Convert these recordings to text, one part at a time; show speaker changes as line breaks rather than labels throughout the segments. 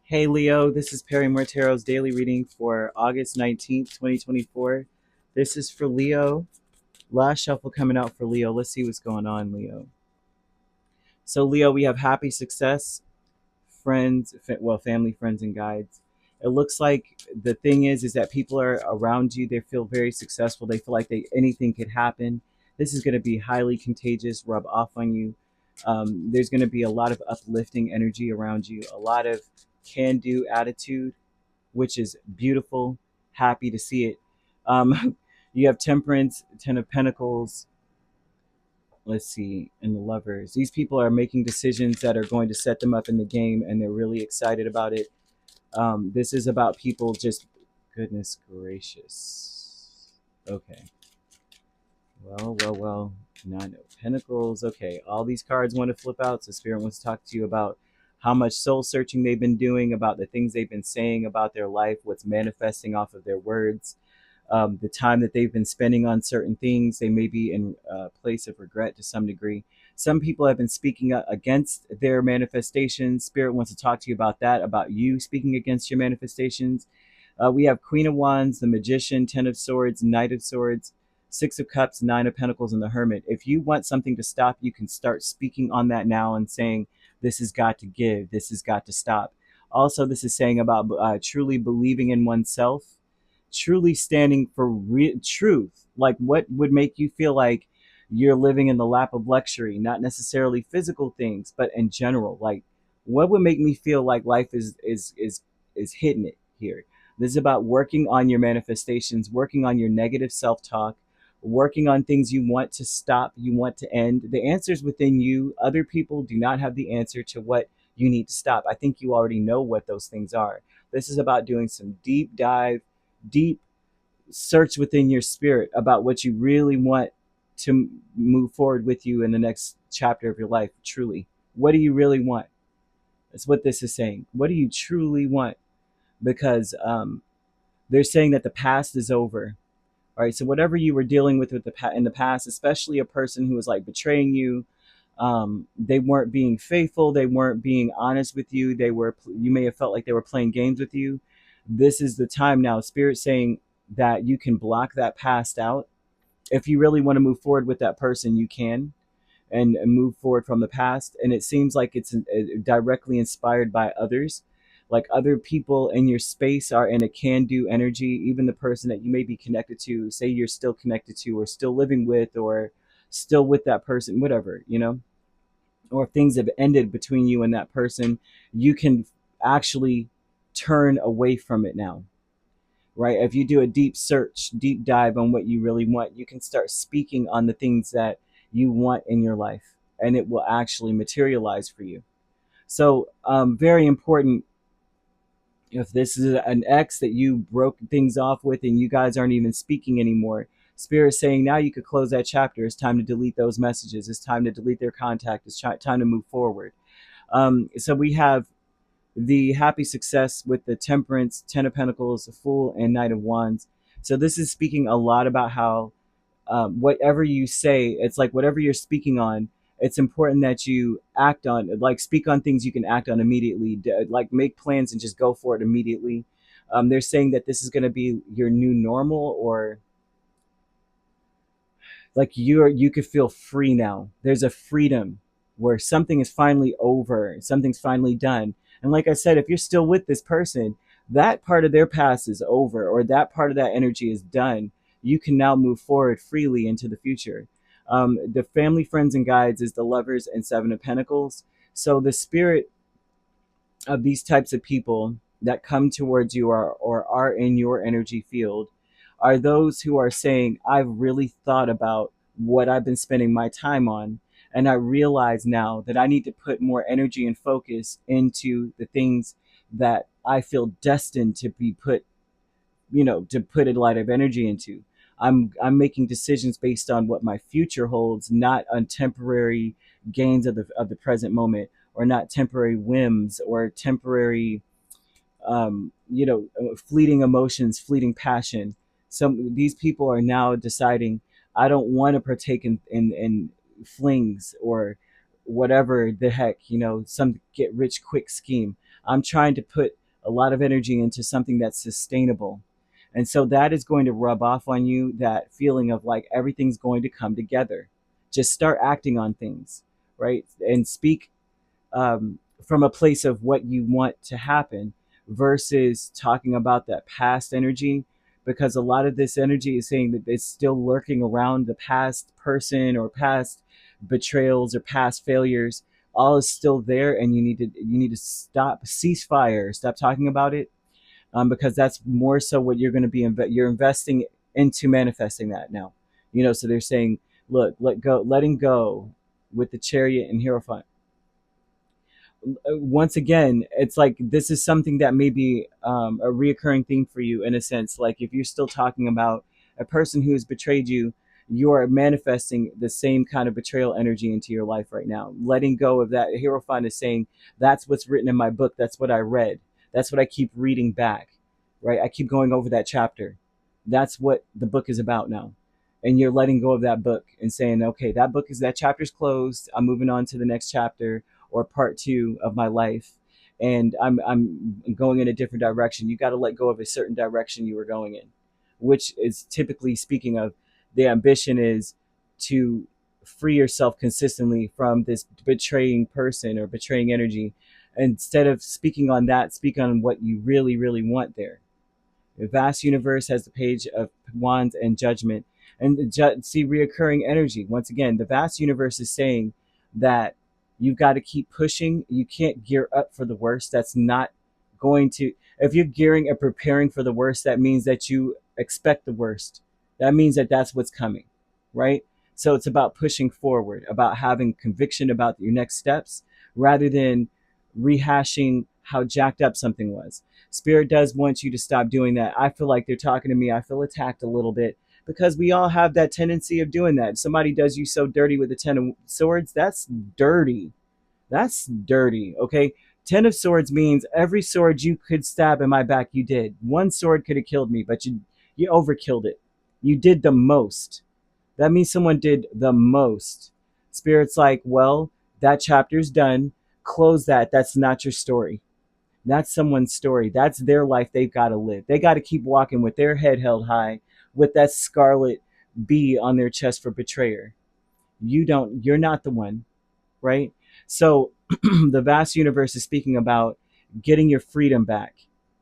Hey Leo, this is Perrymore Tarot's daily reading for August 19th, 2024. This is for Leo. Last shuffle coming out for Leo. Let's see what's going on, Leo. So, Leo, we have happy success, friends, family, friends, and guides. It looks like the thing is that people are around you. They feel very successful. They feel like anything could happen. This is going to be highly contagious, rub off on you. There's going to be a lot of uplifting energy around you, a lot of can-do attitude, which is beautiful. Happy to see it. You have Temperance, Ten of Pentacles. Let's see, and the Lovers. These people are making decisions that are going to set them up in the game, and they're really excited about it. This is about people just, goodness gracious. Okay. Well. Nine of Pentacles. Okay, all these cards want to flip out, so Spirit wants to talk to you about how much soul searching they've been doing, about the things they've been saying about their life, what's manifesting off of their words, the time that they've been spending on certain things. They may be in a place of regret to some degree. Some people have been speaking against their manifestations. Spirit wants to talk to you about that, about you speaking against your manifestations. We have Queen of Wands, the Magician, Ten of Swords, Knight of Swords, Six of Cups, Nine of Pentacles, and the Hermit. If you want something to stop, you can start speaking on that now and saying, this has got to give, this has got to stop. Also, this is saying about truly believing in oneself, truly standing for truth. Like, what would make you feel like you're living in the lap of luxury? Not necessarily physical things, but in general. Like, what would make me feel like life is hitting it here? This is about working on your manifestations, working on your negative self-talk, working on things you want to stop, you want to end. The answer's within you. Other people do not have the answer to what you need to stop. I think you already know what those things are. This is about doing some deep dive, deep search within your spirit about what you really want to move forward with you in the next chapter of your life. Truly, what do you really want? That's what this is saying. What do you truly want? Because they're saying that the past is over. All right, so whatever you were dealing with in the past, especially a person who was like betraying you, they weren't being faithful, they weren't being honest with you, you may have felt like they were playing games with you. This is the time now. Spirit saying that you can block that past out. If you really want to move forward with that person, you can, and move forward from the past. And it seems like it's directly inspired by others. Like, other people in your space are in a can-do energy. Even the person that you may be connected to, say you're still connected to, or still living with, or still with that person, whatever, or if things have ended between you and that person, you can actually turn away from it now, right? If you do a deep search, deep dive on what you really want, you can start speaking on the things that you want in your life, and it will actually materialize for you. So, very important. If this is an ex that you broke things off with and you guys aren't even speaking anymore, Spirit is saying now you could close that chapter. It's time to delete those messages. It's time to delete their contact. It's time to move forward. So we have the happy success with the Temperance, Ten of Pentacles, the Fool, and Knight of Wands. So this is speaking a lot about how whatever you say, it's like whatever you're speaking on, it's important that you act on, like, speak on things you can act on immediately, like make plans and just go for it immediately. They're saying that this is going to be your new normal, or like you could feel free now. There's a freedom where something is finally over, something's finally done. And like I said, if you're still with this person, that part of their past is over, or that part of that energy is done. You can now move forward freely into the future. The family, friends, and guides is the Lovers and Seven of Pentacles. So the spirit of these types of people that come towards you, or are in your energy field, are those who are saying, I've really thought about what I've been spending my time on, and I realize now that I need to put more energy and focus into the things that I feel destined to be put, to put a lot of energy into. I'm making decisions based on what my future holds, not on temporary gains of the present moment, or not temporary whims, or temporary fleeting emotions, fleeting passion. Some these people are now deciding, I don't want to partake in flings, or whatever the heck, some get rich quick scheme. I'm trying to put a lot of energy into something that's sustainable. And so that is going to rub off on you, that feeling of like everything's going to come together. Just start acting on things, right? And speak from a place of what you want to happen versus talking about that past energy, because a lot of this energy is saying that it's still lurking around the past person or past betrayals or past failures. All is still there, and you need to stop, ceasefire, stop talking about it, because that's more so what you're going to be you're investing into manifesting that now. So they're saying, look, letting go with the Chariot and Hierophant. Once again, it's like this is something that may be a reoccurring theme for you, in a sense. Like if you're still talking about a person who has betrayed you, you are manifesting the same kind of betrayal energy into your life right now. Letting go of that. Hierophant is saying, that's what's written in my book. That's what I read. That's what I keep reading back, right? I keep going over that chapter. That's what the book is about now. And you're letting go of that book and saying, okay, that chapter's closed. I'm moving on to the next chapter or part two of my life, and I'm going in a different direction. You got to let go of a certain direction you were going in, which is typically speaking of the ambition is to free yourself consistently from this betraying person or betraying energy. Instead of speaking on that, speak on what you really, really want there. The vast universe has the Page of Wands and Judgment. And see reoccurring energy. Once again, the vast universe is saying that you've got to keep pushing. You can't gear up for the worst. That's not going to, if you're gearing and preparing for the worst, that means that you expect the worst. That means that that's what's coming, right? So it's about pushing forward, about having conviction about your next steps rather than rehashing how jacked up something was. Spirit does want you to stop doing that. I feel like they're talking to me. I feel attacked a little bit, because we all have that tendency of doing that. If somebody does you so dirty with the 10 of Swords, that's dirty. That's dirty, okay? 10 of Swords means every sword you could stab in my back, you did. One sword could have killed me, but you overkilled it. You did the most. That means someone did the most. Spirit's like, well, that chapter's done. Close that. That's not your story. That's someone's story. That's their life they've got to live. They got to keep walking with their head held high, with that scarlet bee on their chest for betrayer. You're not the one, right? So the vast universe is speaking about getting your freedom back,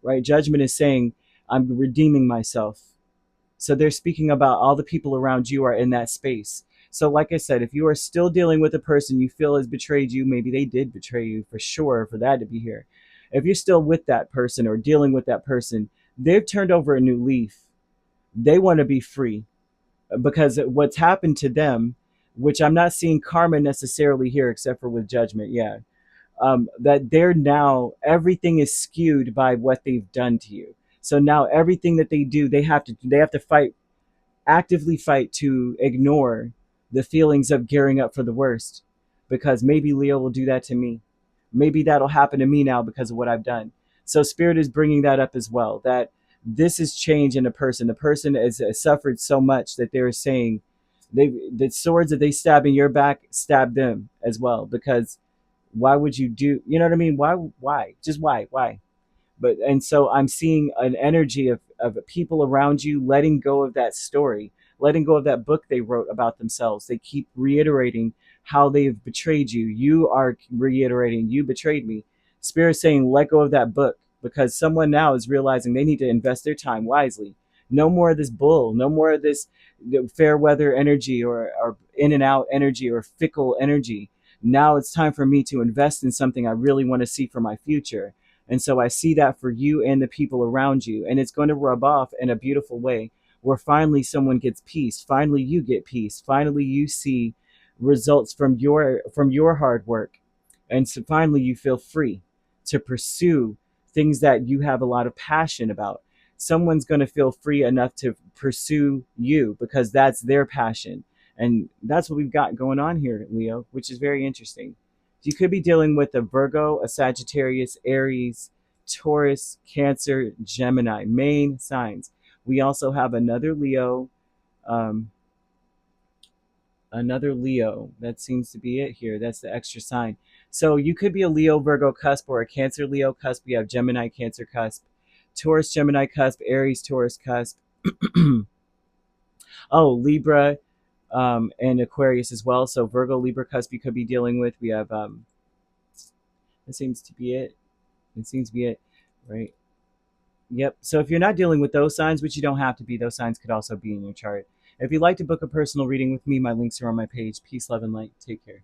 right? Judgment is saying, I'm redeeming myself. So they're speaking about all the people around you are in that space. So like I said, if you are still dealing with a person you feel has betrayed you, maybe they did betray you for sure for that to be here. If you're still with that person or dealing with that person, they've turned over a new leaf. They want to be free, because what's happened to them, which I'm not seeing karma necessarily here except for with Judgment, yeah, that they're now, everything is skewed by what they've done to you. So now everything that they do, they have to fight, actively fight to ignore the feelings of gearing up for the worst, because maybe Leo will do that to me. Maybe that'll happen to me now because of what I've done. So Spirit is bringing that up as well, that this is change in a person. The person has suffered so much that they're saying the swords that they stab in your back, stab them as well. Because why would you do, you know what I mean? Why? Just why? But and so I'm seeing an energy of people around you letting go of that story, letting go of that book they wrote about themselves. They keep reiterating how they've betrayed you. You are reiterating, you betrayed me. Spirit saying, let go of that book, because someone now is realizing they need to invest their time wisely. No more of this bull, no more of this fair weather energy, or in and out energy, or fickle energy. Now it's time for me to invest in something I really want to see for my future. And so I see that for you and the people around you. And it's going to rub off in a beautiful way, where finally someone gets peace. Finally you get peace. Finally you see results from your hard work. And so finally you feel free to pursue things that you have a lot of passion about. Someone's going to feel free enough to pursue you because that's their passion. And that's what we've got going on here, Leo, which is very interesting. You could be dealing with a Virgo, a Sagittarius, Aries, Taurus, Cancer, Gemini, main signs. We also have another Leo. Another Leo. That seems to be it here. That's the extra sign. So you could be a Leo Virgo cusp or a Cancer Leo cusp. We have Gemini Cancer cusp, Taurus Gemini cusp, Aries Taurus cusp. Oh, Libra and Aquarius as well. So Virgo Libra cusp you could be dealing with. We have that seems to be it. It seems to be it, right? Yep. So if you're not dealing with those signs, which you don't have to be, those signs could also be in your chart. If you'd like to book a personal reading with me, my links are on my page. Peace, love, and light. Take care.